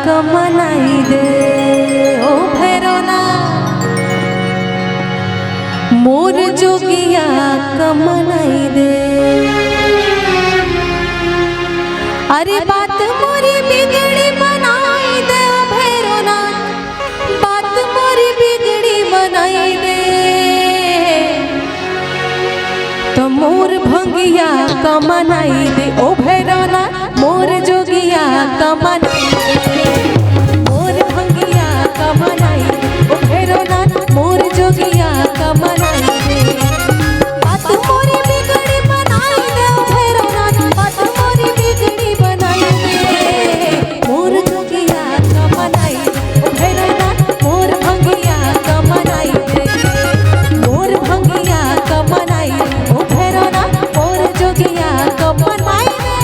कमनाई दे ओ भैरवना मोर जोगिया कमनाई दे। अरे बात मोरी बिगड़ी बनाई दे ओ भैरवना बात मोरी बिगड़ी बनाई दे। तो मोर भंगिया कमनाई दे ओ भैरवना मोर जोगिया कमनाई दे। मोर भंगिया कमनाई दे ओ भैरवना मोर जोगिया कमनाई दे। बात मोरी बिगड़ी बनाई दे ओ भैरवना बात मोरी बिगड़ी बनाई दे। मोर जोगिया कमनाई दे ओ भैरवना मोर भंगिया कमनाई दे। मोर भंगिया कमनाई दे ओ भैरवना मोर जोगिया कमनाई दे।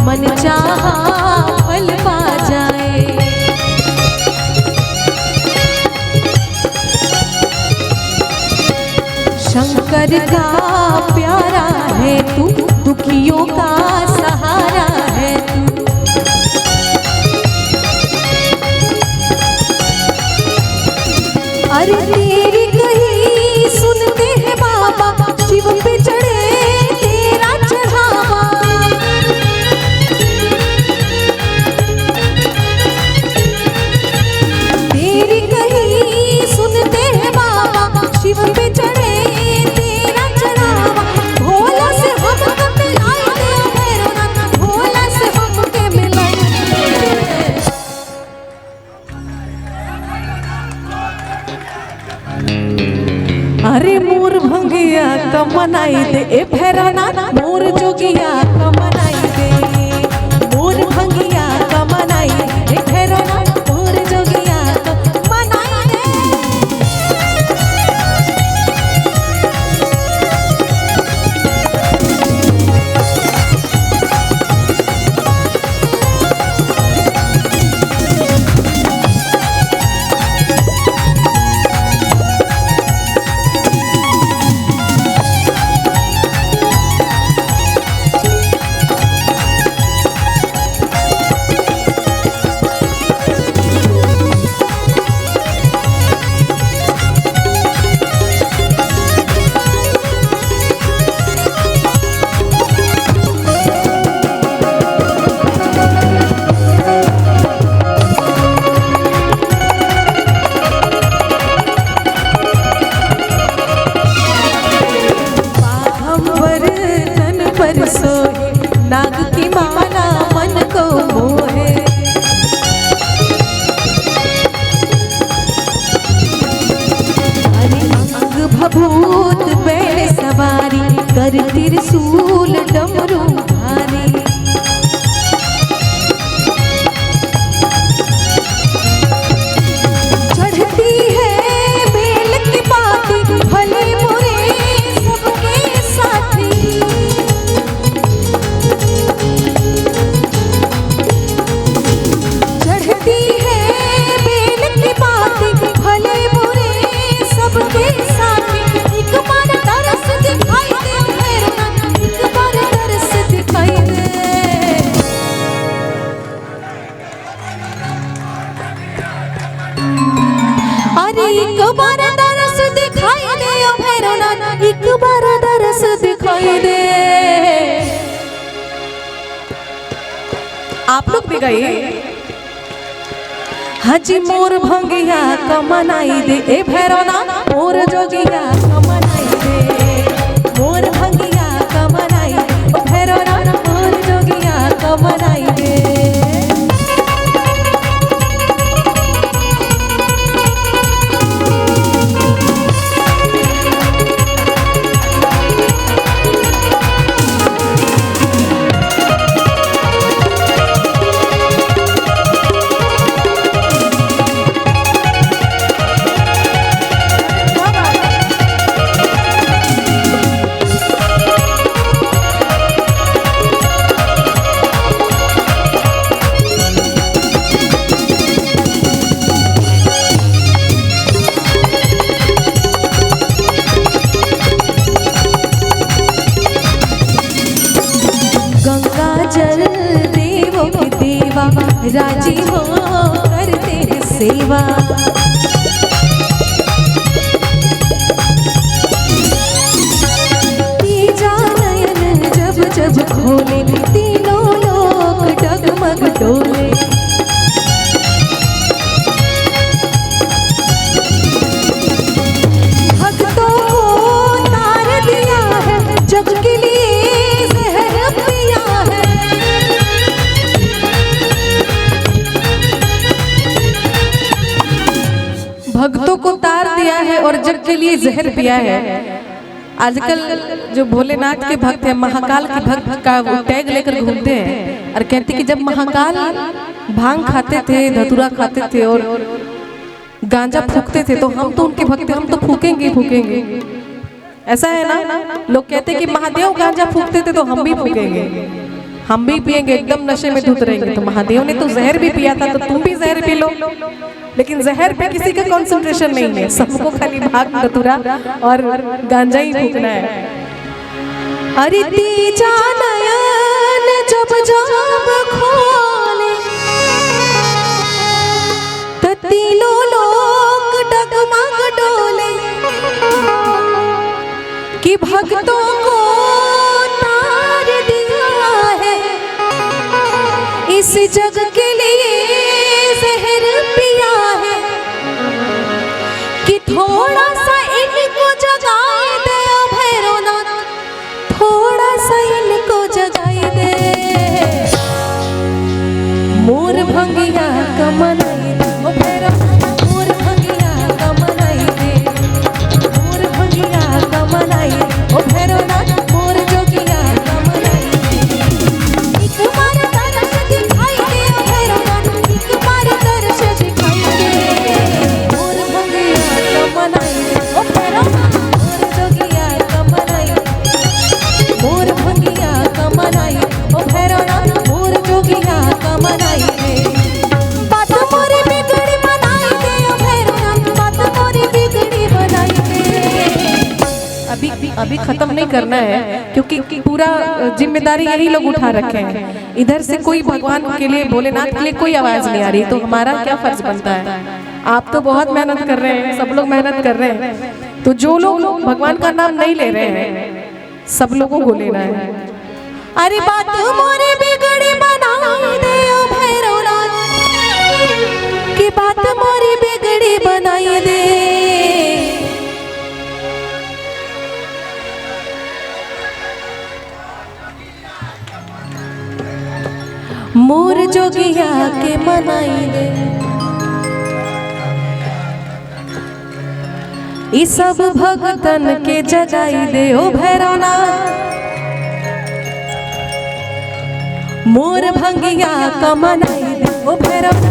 मन चाहा फल पा जाए। शंकर का प्यारा है तू दुखियों का सहारा है तू। अरे तेरी कही सुनते हैं बाबा शिव पे चढ़े तेरा चढ़ावा। तेरी कही सुनते हैं बाबा शिव पे चढ़े तेरा चढ़ावा। भोला से हमको मिलाई दे भैरवना भोला से हमके मिलाई दे। अरे मोर भंगिया कमनाई दे ए भैरवना मोर जोगिया कमनाई दे। मोर भंगिया कमनाई दे ए भैरवना मोर जोगिया कमनाई दे। नाग की माला मन को मोहे। अरे अंग भभूत बैल सवारी कर त्रिशूल डमरू भारी। चढ़ती है बेल की पाती भले बुरे सबके साथी। चढ़ती है बेल की पाती भले बुरे सबके साथी। एक बार तरस दिखाई दे भैरवना एक बार तरस दिखाई दे। अरे एक बार तरस दिखाई दे ओ भैरवना एक बार तरस दिखाई दे। आप लोग भी गए हाजी मोर भंगिया कमनाई दे ए भैरवना मोर जोगिया कमनाई दे। मोर भंगिया कमनाई दे ओ भैरवना मोर जोगिया कमनाई दे। राजी हो करते हैं सेवा। तीजा नयन जब जब खोले तीनों लोग डगमग डोले। भक्तों को तार दिया है जग के लिए जहर पिया है। भक्तों को तार दिया है और जग के लिए जहर पिया है। आजकल जो भोलेनाथ के भक्त हैं, महाकाल के भक्त का वो टैग लेकर घूमते हैं और कहते कि जब महाकाल भांग खाते थे, धतूरा खाते थे और गांजा फूकते थे तो हम तो उनके भक्त, हम तो फूकेंगे फूकेंगे। ऐसा है ना, लोग कहते कि महादेव गांजा फूकते थे तो हम भी फूकेंगे, हम भी पिएंगे, एकदम नशे में धुत रहेंगे। तो महादेव ने तो जहर भी पिया था तो तुम भी जहर पी लो। लेकिन जहर पे किसी का कंसंट्रेशन नहीं है, सबको खाली भांग धतूरा और गांजा ही फूकना है। अरे तीजा नयन जब जब खोले तो तीनों लोग डगमग डोले। कि भक्तों को तार दिया है इस जग के लिए जहर पिया है। कि थोड़ा सा इनको जगाए दे ओ भैरवनाथ, थोड़ा सा इनको जगाए दे। मोर भंगिया कमनाई दे ओ भैरवनाथ, मोर भंगिया कमनाई दे, मोर भंगिया कमनाई दे ओ भैरवनाथ, मोर जोगिया कमनाई दे। एक बार तरस दिखाई दे ओ भैरवनाथ, एक बार तरस दिखाई दे। मोर भंगिया कमनाई दे ओ भैरवनाथ, मोर जोगिया कमनाई दे, मोर भंगिया कमनाई ओ भैरवनाथ, मोर जोगिया कमनाई दे। बात मोरी बिगड़ी बनाई दे ओ भैरवनाथ, बात मोरी बिगड़ी बनाई दे। अभी खत्म नहीं करना है क्योंकि पूरा जिम्मेदारी यही लोग उठा रखे हैं। इधर से कोई भगवान के लिए, भोलेनाथ के लिए कोई आवाज नहीं आ रही, तो हमारा क्या फर्ज बनता है। आप तो बहुत मेहनत कर रहे हैं, सब लोग मेहनत कर रहे हैं, तो जो लोग भगवान का नाम नहीं ले रहे हैं सब लोगों को लेना है। अरे बात मोरी बिगड़ी बनाई दे ओ भैरवनाथ, की बात मोरी बिगड़ी बनाई दे। मोर जोगिया के मनाई दे, ई सब भगतन के जगाई दे ओ भैरवनाथ। मोर भंगिया का मनाई दे ओ भैरवनाथ।